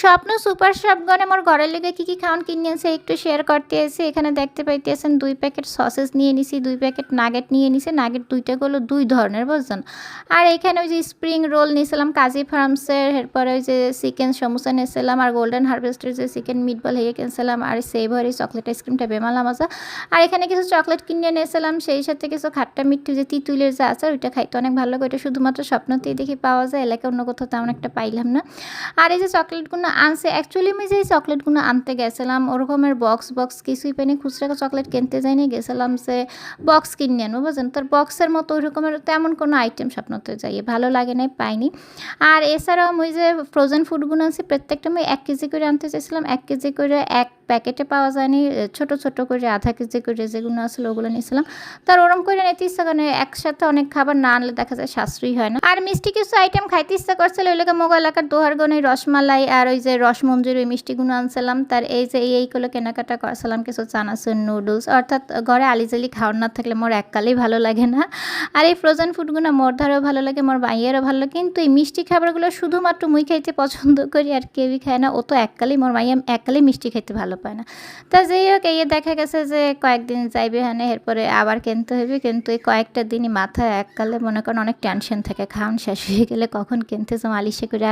স্বপ্ন সুপার শপগণে মোর ঘরের লেগে কি খাওয়ান কিনে আনছে একটু শেয়ার করতে এসে। এখানে দেখতে পাইতেছেন 2 প্যাকেট সসেস নিয়ে নিছি, 2 প্যাকেট নাগেট নিয়ে নিছি। নাগেট 2টা হলো 2 ধরনের বুঝছেন। আর এখানে ওই যে স্প্রিং রোল নিয়েছিলাম কাজী ফার্মসের, এরপরে ওই যে চিকেন সমোসা নিয়েছিলাম, আর গোল্ডেন হারভেস্টের যে চিকেন মিটবল হয়ে কিনছিলাম, আর সেভরি চকলেট আইসক্রিমটা বেমালা মজা। আর এখানে কিছু চকলেট কিনে নিয়েছিলাম, সেই সাথে কিছু খাট্টা মিঠু যে তিতুলের যে আচার ওইটা খাইতে অনেক ভালো লাগে। ওইটা শুধুমাত্র স্বপ্নতেই দেখি পাওয়া যায়, এলাকায় অন্য কোথাও তেমন একটা পাইলাম না। আর এই যে চকলেটগুলো আনছে, অ্যাকচুয়ালি আমি যে চকলেটগুলো আনতে গেছিলাম ওরকমের বক্স কিছুই পাইনি, খুচরা চকলেট কিনতে যাইনি, গেছিলাম যে বক্স কিনে আনবো বুঝলেন। তোর বক্সের মতো ওই রকমের তেমন কোনো আইটেম স্বপ্নতে যাইয়ে ভালো লাগে নাই, পাইনি। আর এছাড়াও আমি যে ফ্রোজেন ফুডগুলো আনছি প্রত্যেকটা আমি 1 কেজি করে আনতে চাইছিলাম, 1 কেজি করে এক প্যাকেটে পাওয়া যায়নি, ছোট ছোট করে আধা কেজি করে যেগুলো আসলে ওগুলো নিয়েছিলাম। তার ওরম করে নিতে ইচ্ছা করে একসাথে অনেক খাবার না আনলে দেখা যায় সাশ্রয়ী হয় না। আর মিষ্টি কিছু আইটেম খাইতে ইচ্ছা করছিল, ওই লোকে মোগল এলাকার দোহারগণে রসমালাই আর ওই যে রসমঞ্জুরি ওই মিষ্টিগুলো আনছিলাম। তার এই যে এইগুলো কেনাকাটা করছিলাম, কিছু চানাচুর নুডলস, অর্থাৎ ঘরে আলিজালি খাওয়ার না থাকলে মোর এককালেই ভালো লাগে না। আর এই ফ্রোজেন ফুডগুলো মোর ধারেও ভালো লাগে, মোর মাইয়েরও ভালো লাগে, কিন্তু এই মিষ্টি খাবারগুলো শুধুমাত্র মুই খাইতে পছন্দ করি, আর কেউই খায় না। ও তো এককালেই, মোর মাইয়া এককালেই মিষ্টি খাইতে ভালো পায় না। তা যাই হোক, এই দেখা গেছে যে কয়েকদিন যাইবে হানে, এরপরে আবার কিনতে হবে, কিন্তু এই কয়েকটা দিনই মাথায় এককালে মনে করেন অনেক টেনশন থাকে, খাওয়ান শেষ হয়ে গেলে কখন কিনতে যাবো আলিশে করে।